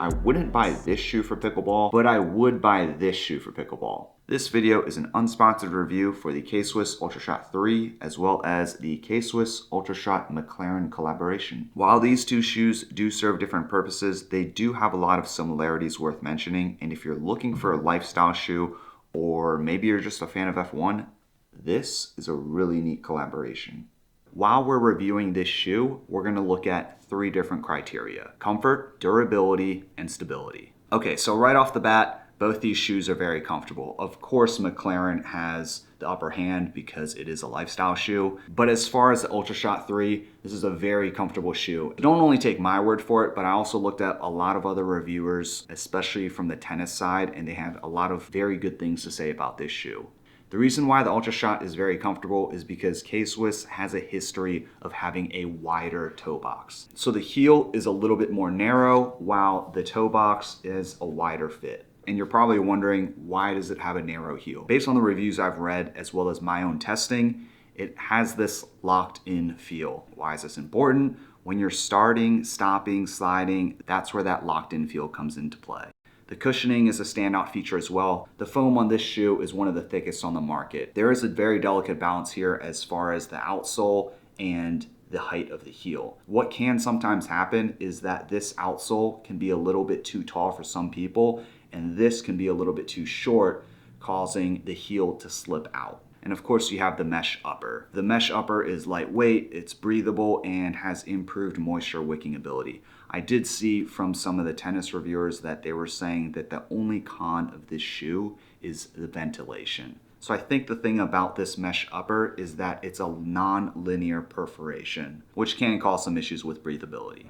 I wouldn't buy this shoe for pickleball, but I would buy this shoe for pickleball. This video is an unsponsored review for the K-Swiss UltraShot 3 as well as the K-Swiss UltraShot McLaren collaboration. While these two shoes do serve different purposes, they do have a lot of similarities worth mentioning, and if you're looking for a lifestyle shoe or maybe you're just a fan of F1, this is a really neat collaboration. While we're reviewing this shoe, we're going to look at 3 different criteria: comfort, durability, and stability. Okay, so right off the bat, both these shoes are very comfortable. Of course, McLaren has the upper hand because it is a lifestyle shoe. But as far as the UltraShot 3, this is a very comfortable shoe. Don't only take my word for it, but I also looked at a lot of other reviewers, especially from the tennis side, and they had a lot of very good things to say about this shoe. The reason why the UltraShot is very comfortable is because K-Swiss has a history of having a wider toe box. So the heel is a little bit more narrow while the toe box is a wider fit. And you're probably wondering, why does it have a narrow heel? Based on the reviews I've read as well as my own testing, it has this locked in feel. Why is this important? When you're starting, stopping, sliding, that's where that locked in feel comes into play. The cushioning is a standout feature as well. The foam on this shoe is one of the thickest on the market. There is a very delicate balance here as far as the outsole and the height of the heel. What can sometimes happen is that this outsole can be a little bit too tall for some people, and this can be a little bit too short, causing the heel to slip out. And of course, you have the mesh upper. The mesh upper is lightweight, it's breathable, and has improved moisture wicking ability. I did see from some of the tennis reviewers that they were saying that the only con of this shoe is the ventilation. So I think the thing about this mesh upper is that it's a non-linear perforation, which can cause some issues with breathability.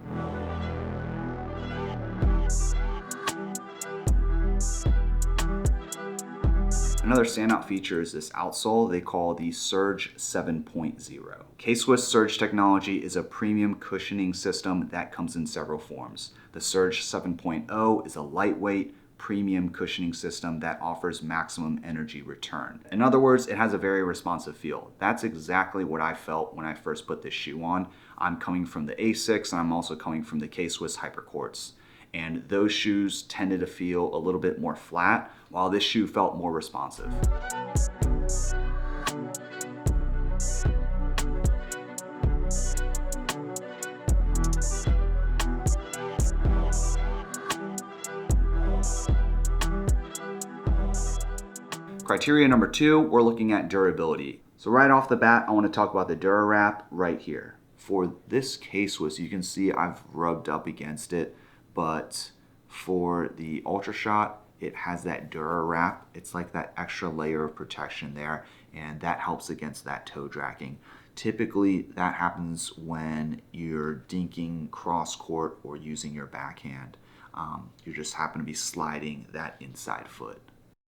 Another standout feature is this outsole they call the Surge 7.0. K-Swiss Surge technology is a premium cushioning system that comes in several forms. The Surge 7.0 is a lightweight, premium cushioning system that offers maximum energy return. In other words, it has a very responsive feel. That's exactly what I felt when I first put this shoe on. I'm coming from the A6 and I'm also coming from the K-Swiss Hypercourts. And those shoes tended to feel a little bit more flat, while this shoe felt more responsive. Criteria number 2, we're looking at durability. So right off the bat, I want to talk about the DuraWrap right here. For this K-Swiss, you can see I've rubbed up against it, but for the UltraShot, it has that DuraWrap. It's like that extra layer of protection there, and that helps against that toe dragging. Typically, that happens when you're dinking cross court or using your backhand. You just happen to be sliding that inside foot.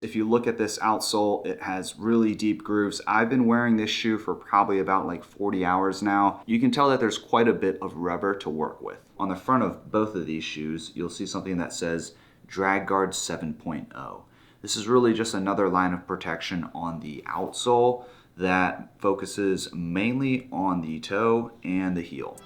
If you look at this outsole, it has really deep grooves. I've been wearing this shoe for probably about like 40 hours now. You can tell that there's quite a bit of rubber to work with. On the front of both of these shoes, you'll see something that says Drag Guard 7.0. This is really just another line of protection on the outsole that focuses mainly on the toe and the heel.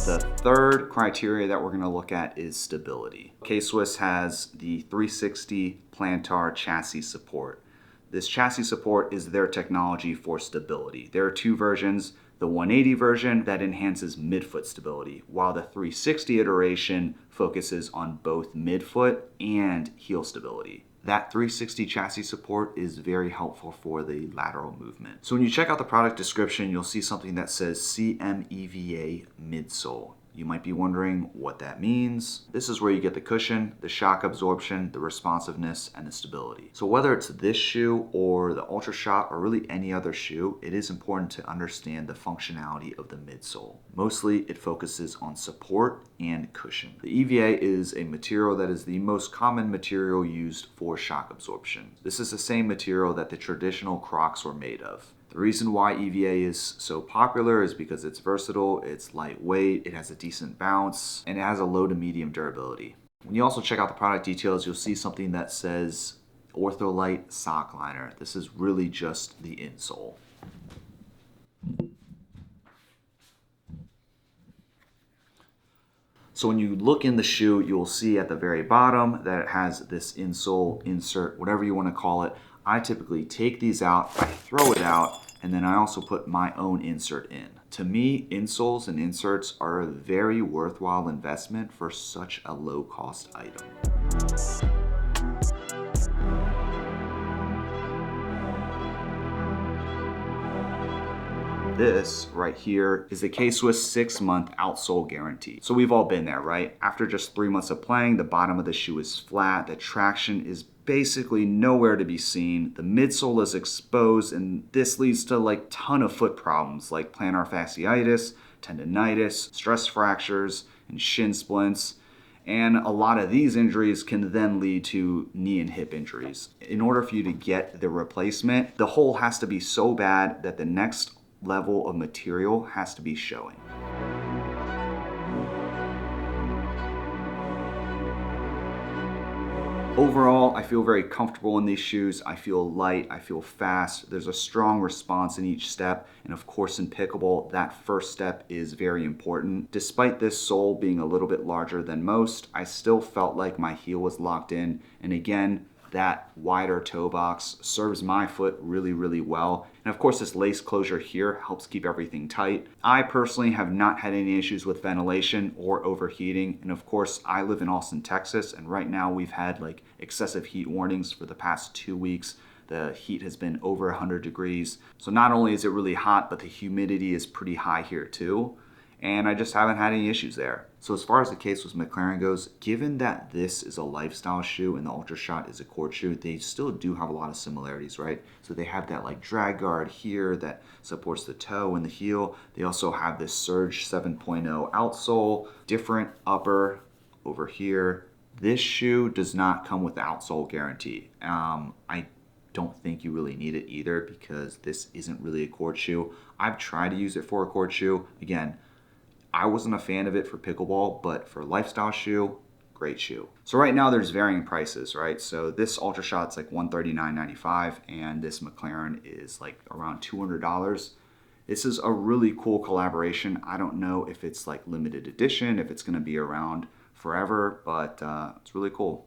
The third criteria that we're going to look at is stability. K-Swiss has the 360 plantar chassis support. This chassis support is their technology for stability. There are 2 versions. The 180 version that enhances midfoot stability, while the 360 iteration focuses on both midfoot and heel stability. That 360 chassis support is very helpful for the lateral movement. So when you check out the product description, you'll see something that says CIVILE midsole. You might be wondering what that means. This is where you get the cushion, the shock absorption, the responsiveness, and the stability. So whether it's this shoe or the UltraShot or really any other shoe, it is important to understand the functionality of the midsole. Mostly it focuses on support and cushion. The EVA is a material that is the most common material used for shock absorption. This is the same material that the traditional Crocs were made of. The reason why EVA is so popular is because it's versatile, it's lightweight, it has a decent bounce, and it has a low to medium durability. When you also check out the product details, you'll see something that says Ortholite sock liner. This is really just the insole. So when you look in the shoe, you'll see at the very bottom that it has this insole insert, whatever you want to call it. I typically take these out, I throw it out, and then I also put my own insert in. To me, insoles and inserts are a very worthwhile investment for such a low cost item. This right here is the K-Swiss 6-month outsole guarantee. So we've all been there, right? After just 3 months of playing, the bottom of the shoe is flat, the traction is basically nowhere to be seen, the midsole is exposed, and this leads to like ton of foot problems like plantar fasciitis, tendonitis, stress fractures, and shin splints. And a lot of these injuries can then lead to knee and hip injuries. In order for you to get the replacement, the hole has to be so bad that the next level of material has to be showing. Overall, I feel very comfortable in these shoes. I feel light, I feel fast. There's a strong response in each step. And of course in pickleball, that first step is very important. Despite this sole being a little bit larger than most, I still felt like my heel was locked in. And again, that wider toe box serves my foot really, really well. And of course, this lace closure here helps keep everything tight. I personally have not had any issues with ventilation or overheating. And of course, I live in Austin, Texas, and right now we've had like excessive heat warnings for the past 2 weeks. The heat has been over 100 degrees. So not only is it really hot, but the humidity is pretty high here too. And I just haven't had any issues there. So as far as the K-Swiss McLaren goes, given that this is a lifestyle shoe and the UltraShot is a court shoe, they still do have a lot of similarities, right? So they have that like drag guard here that supports the toe and the heel. They also have this Surge 7.0 outsole, different upper over here. This shoe does not come with the outsole guarantee. I don't think you really need it either because this isn't really a court shoe. I've tried to use it for a court shoe. Again, I wasn't a fan of it for pickleball, but for lifestyle shoe, great shoe. So right now there's varying prices, right? So this UltraShot's like $139.95 and this McLaren is like around $200. This is a really cool collaboration. I don't know if it's like limited edition, if it's gonna be around forever, but it's really cool.